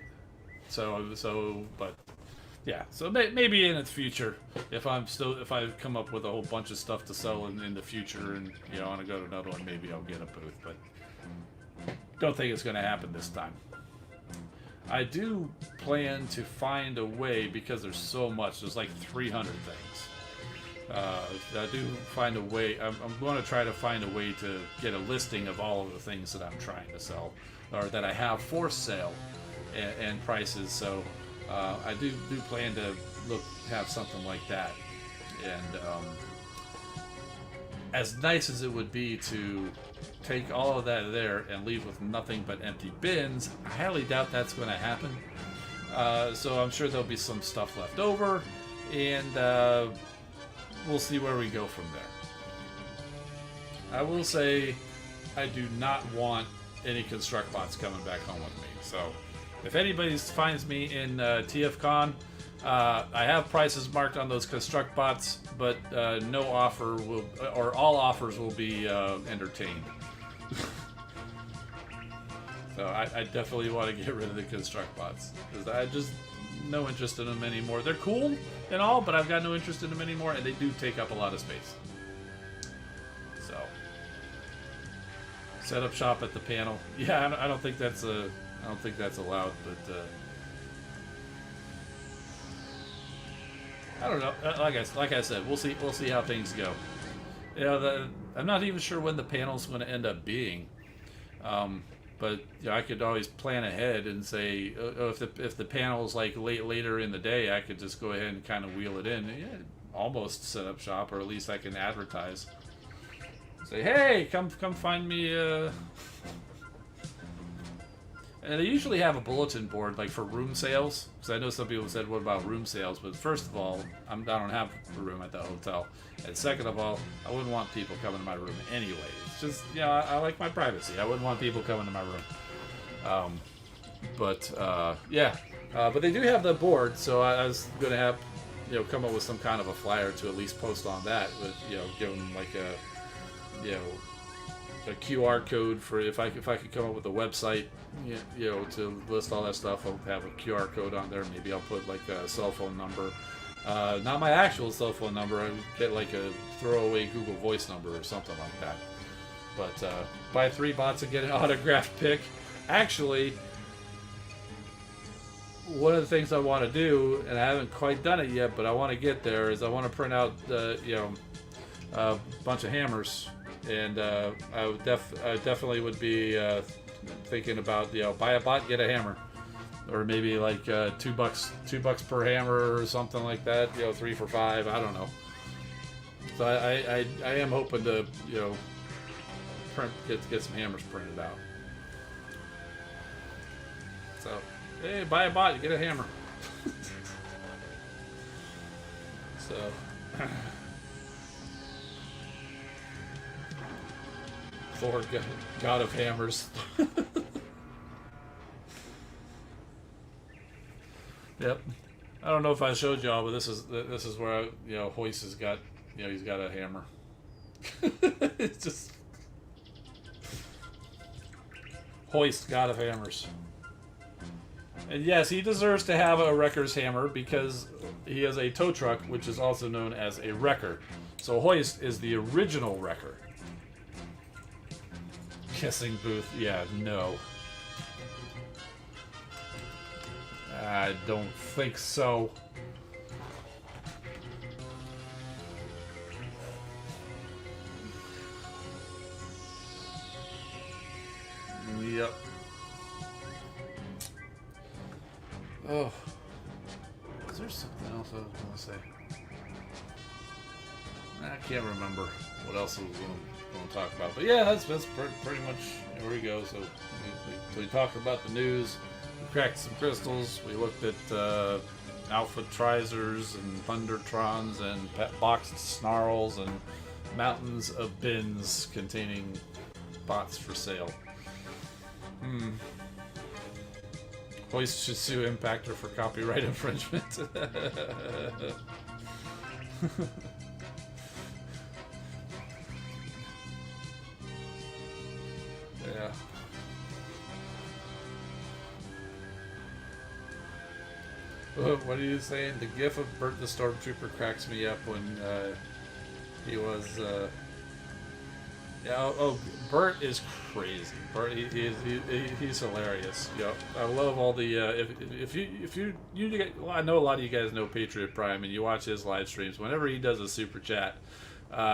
But yeah, so maybe in the future, if I come up with a whole bunch of stuff to sell in the future, and I want to go to another one, maybe I'll get a booth, but. Don't think it's going to happen this time. I do plan to find a way, because there's so much. There's like 300 things. I do find a way. I'm going to try to find a way to get a listing of all of the things that I'm trying to sell, or that I have for sale, and prices. So I do plan to have something like that. And as nice as it would be to take all of that there and leave with nothing but empty bins, I highly doubt that's going to happen. So I'm sure there'll be some stuff left over, and we'll see where we go from there. I will say I do not want any Construct Bots coming back home with me. So if anybody finds me in TFcon, I have prices marked on those Construct Bots, but no offer will, or all offers will be entertained. So I definitely want to get rid of the Construct Bots, because I just no interest in them anymore. They're cool and all, but I've got no interest in them anymore, and they do take up a lot of space. So set up shop at the panel. Yeah, I don't think that's allowed, but. I don't know. Like I said, we'll see how things go. I'm not even sure when the panel's going to end up being, but I could always plan ahead and say, if the panel's like later in the day, I could just go ahead and kind of wheel it in. Yeah, almost set up shop, or at least I can advertise. Say, hey, come find me. And they usually have a bulletin board, like for room sales, because I know some people said, what about room sales? But first of all, I don't have a room at the hotel. And second of all, I wouldn't want people coming to my room anyway. It's just, I like my privacy. I wouldn't want people coming to my room. But they do have the board, so I was going to have, come up with some kind of a flyer to at least post on that, with, give them like a QR code for if I could come up with a website, to list all that stuff. I'll have a QR code on there. Maybe I'll put like a cell phone number, not my actual cell phone number. I would get like a throwaway Google Voice number or something like that. But buy 3 bots and get an autographed pic. Actually, one of the things I want to do, and I haven't quite done it yet, but I want to get there, is I want to print out a bunch of hammers, and I definitely would be thinking about buy a bot, get a hammer, or maybe like $2 per hammer or something like that. 3 for $5. I don't know. So I am hoping to get some hammers printed out. So hey, buy a bot, get a hammer. So. Thor, God of Hammers. Yep. I don't know if I showed y'all, but this is where Hoist has got he's got a hammer. It's just Hoist, God of Hammers. And yes, he deserves to have a wrecker's hammer because he has a tow truck, which is also known as a wrecker. So Hoist is the original wrecker. Kissing booth, yeah, no. I don't think so. Yep. Oh. Is there something else I was going to say? I can't remember what else I was going to talk about. But yeah, that's pretty much where we go. So we talked about the news. We cracked some crystals. We looked at Alpha Trizers and Thundertrons and boxed snarls and mountains of bins containing bots for sale. Hoist should sue Impactor for copyright infringement. Yeah. What are you saying? The gif of Bert the Stormtrooper cracks me up when he was. Bert is crazy. Bert, he's hilarious. Yep. I love all the. If you well, I know a lot of you guys know Patriot Prime and you watch his live streams. Whenever he does a super chat,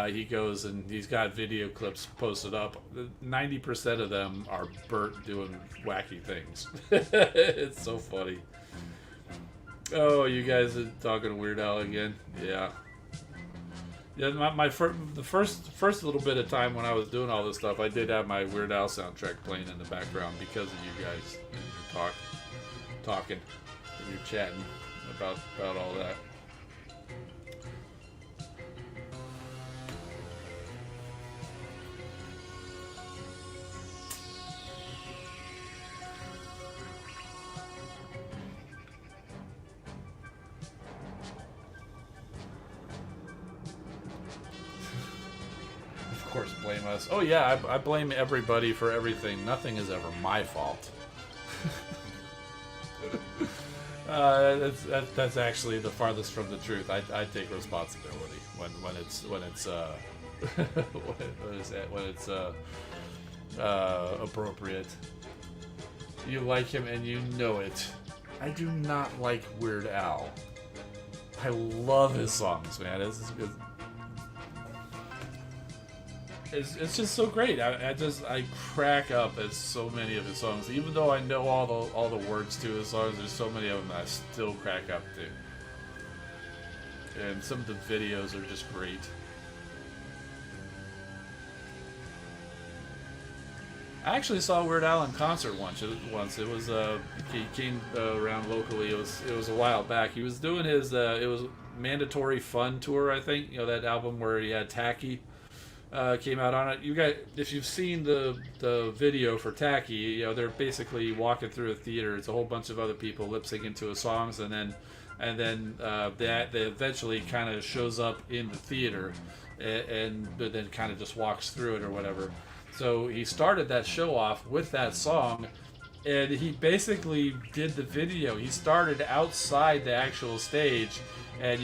he goes and he's got video clips posted up. 90% of them are Bert doing wacky things. It's so funny. Oh, you guys are talking to Weird Al again? Yeah. Yeah, the first little bit of time when I was doing all this stuff, I did have my Weird Al soundtrack playing in the background because of you guys and your talking, and you're chatting about all that. Of course, blame us. Oh yeah, I blame everybody for everything. Nothing is ever my fault. That's actually the farthest from the truth. I take responsibility when it's appropriate. You like him and you know it. I do not like Weird Al. I love his songs, man. It's just so great. I crack up at so many of his songs, even though I know all the words to his songs. There's so many of them that I still crack up to, and some of the videos are just great. I actually saw Weird Al in concert once. It was he came around locally. It was a while back. He was doing his it was Mandatory Fun tour, I think. That album where he had Tacky. Came out on it. You guys, if you've seen the video for Tacky, they're basically walking through a theater. It's a whole bunch of other people lip syncing to his songs, and then they eventually kind of shows up in the theater, and then kind of just walks through it or whatever. So he started that show off with that song, and he basically did the video. He started outside the actual stage, and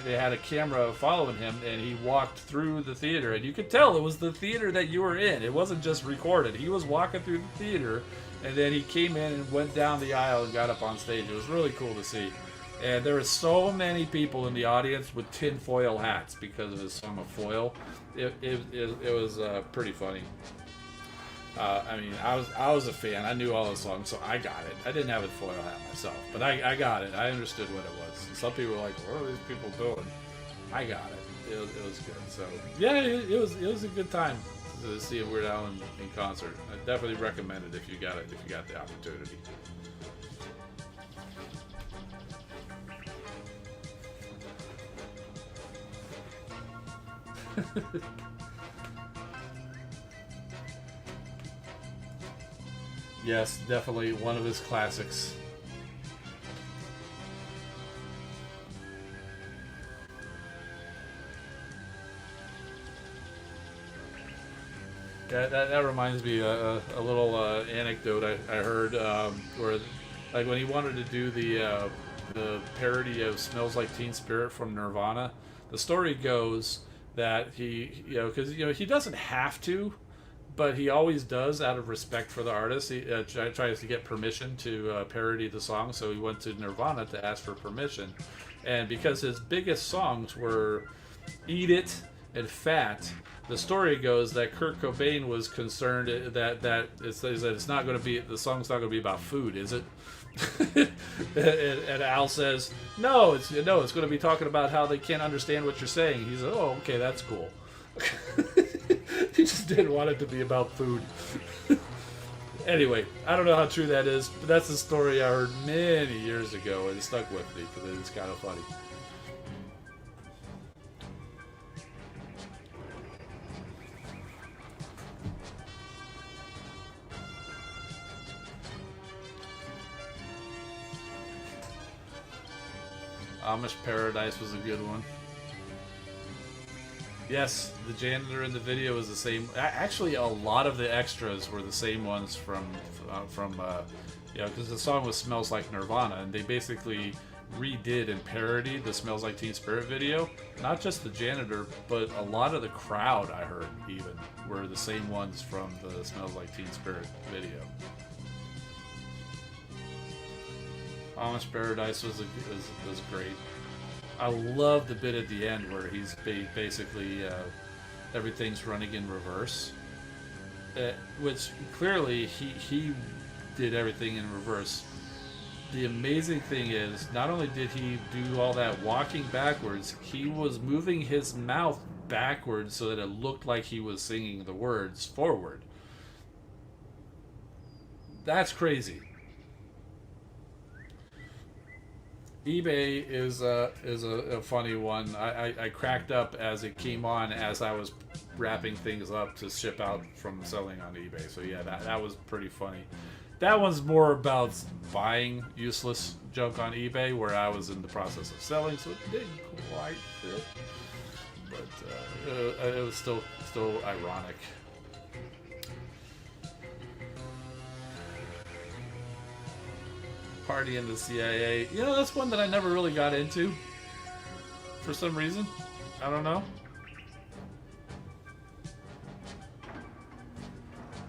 they had a camera following him, and he walked through the theater, and you could tell it was the theater that you were in. It wasn't just recorded. He was walking through the theater, and then he came in and went down the aisle and got up on stage. It was really cool to see. And there were so many people in the audience with tinfoil hats because of his song of Foil. It was pretty funny. I mean, I was a fan. I knew all the songs, so I got it. I didn't have a foil hat myself, but I got it. I understood what it was. And some people were like, "What are these people doing?" I got it. It was good. So yeah, it was a good time to see a Weird Al in concert. I definitely recommend it if you got the opportunity. Yes, definitely one of his classics. That reminds me a little anecdote I heard where, like, when he wanted to do the parody of "Smells Like Teen Spirit" from Nirvana, the story goes that he, because he doesn't have to, but he always does out of respect for the artist. He tries to get permission to parody the song, so he went to Nirvana to ask for permission, and because his biggest songs were "Eat It" and "Fat." The story goes that Kurt Cobain was concerned that it's not going to be, the song's not going to be about food, is it? and Al says, no, it's going to be talking about how they can't understand what you're saying. He said, oh, okay, that's cool. He just didn't want it to be about food. Anyway, I don't know how true that is, but that's a story I heard many years ago, and it stuck with me because it's kind of funny. Amish Paradise was a good one. Yes, the janitor in the video was the same. Actually, a lot of the extras were the same ones from because the song was "Smells Like Nirvana," and they basically redid and parodied the "Smells Like Teen Spirit" video. Not just the janitor, but a lot of the crowd, I heard, even were the same ones from the "Smells Like Teen Spirit" video. Amish Paradise was great. I love the bit at the end where he's basically everything's running in reverse, which clearly he did everything in reverse. The amazing thing is, not only did he do all that walking backwards, he was moving his mouth backwards so that it looked like he was singing the words forward. That's crazy. eBay is a funny one. I cracked up as it came on as I was wrapping things up to ship out from selling on eBay. So yeah, that was pretty funny. That one's more about buying useless junk on eBay, where I was in the process of selling, so it didn't quite fit. But it was still ironic. Party in the CIA. That's one that I never really got into. For some reason. I don't know.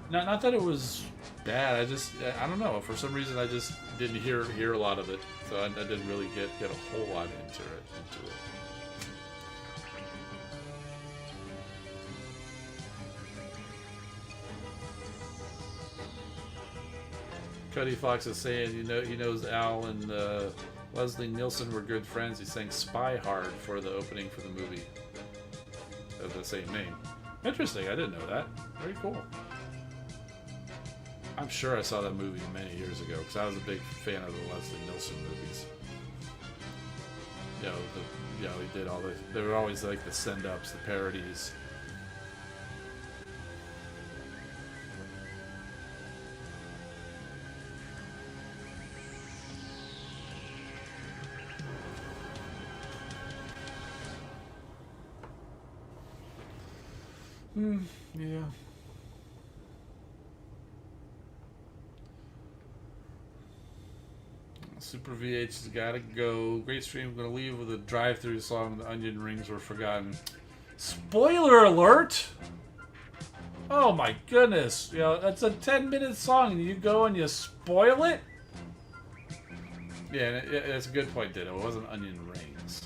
Not that it was bad. I don't know. For some reason, I just didn't hear a lot of it. So I didn't really get a whole lot into it. Cuddy Fox is saying, he knows Al and Leslie Nielsen were good friends. He sang "Spy Hard" for the opening for the movie of the same name. Interesting, I didn't know that. Very cool. I'm sure I saw that movie many years ago because I was a big fan of the Leslie Nielsen movies. He did all the. They were always like the send-ups, the parodies. Yeah. Super VH has got to go. Great stream. I'm going to leave with a drive-through song. The onion rings were forgotten. Spoiler alert! Oh my goodness. You know, that's a 10-minute song and you go and you spoil it? Yeah, that's a good point, Ditto. It wasn't onion rings.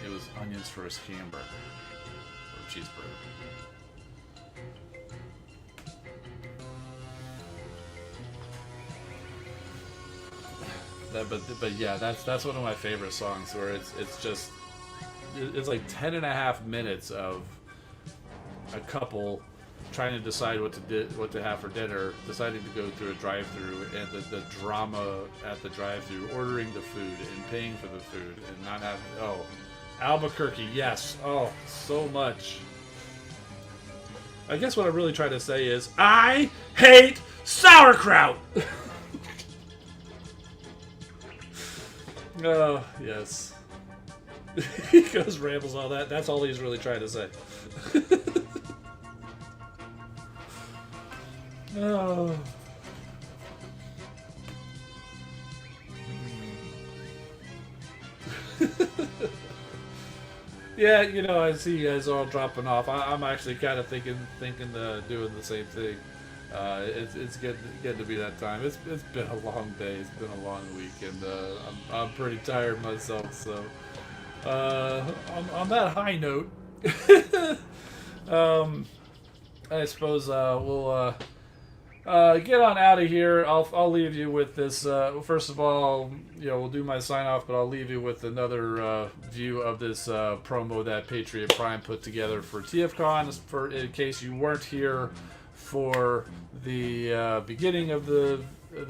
It was onions for a scamber. Or cheeseburger. But yeah, that's one of my favorite songs where it's like 10.5 minutes of a couple trying to decide what to have for dinner, deciding to go through a drive-through, and the drama at the drive-through, ordering the food and paying for the food and not having Albuquerque, yes, so much. I guess what I'm really trying to say is I hate sauerkraut. Oh, yes. He goes rambles all that. That's all he's really trying to say. Oh. Yeah, you know, I see you guys all dropping off. I'm actually kind of thinking doing the same thing. It's getting to be that time. It's been a long day. It's been a long week, and I'm pretty tired myself. So, on that high note, I suppose we'll get on out of here. I'll leave you with this. First of all, we'll do my sign off, but I'll leave you with another view of this promo that Patriot Prime put together for TFcon. In case you weren't here for the beginning of the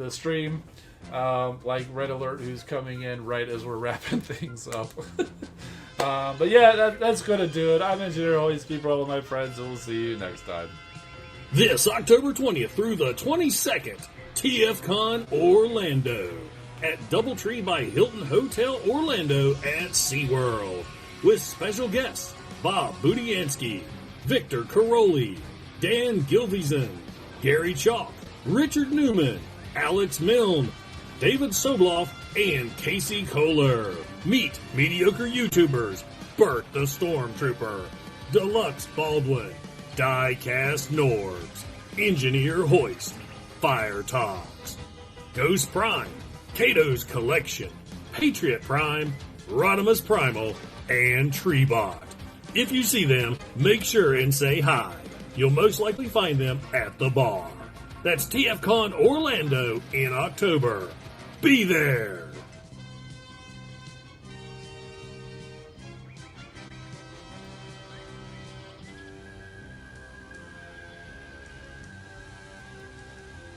stream, like Red Alert, who's coming in right as we're wrapping things up. But yeah, that's gonna do it. I'm Engineer Hoist. Keep rolling, my friends, and we'll see you next time. This October 20th through the 22nd, TFcon Orlando at Doubletree by Hilton Hotel Orlando at SeaWorld, with special guests Bob Budiansky, Victor Caroli, Dan Gilvison, Gary Chalk, Richard Newman, Alex Milne, David Sobloff, and Casey Kohler. Meet mediocre YouTubers Bert the Stormtrooper, Deluxe Baldwin, Diecast Norbs, Engineer Hoist, Fire Talks, Ghost Prime, Kato's Collection, Patriot Prime, Rodimus Primal, and Treebot. If you see them, make sure and say hi. You'll most likely find them at the bar. That's TFcon Orlando in October. Be there!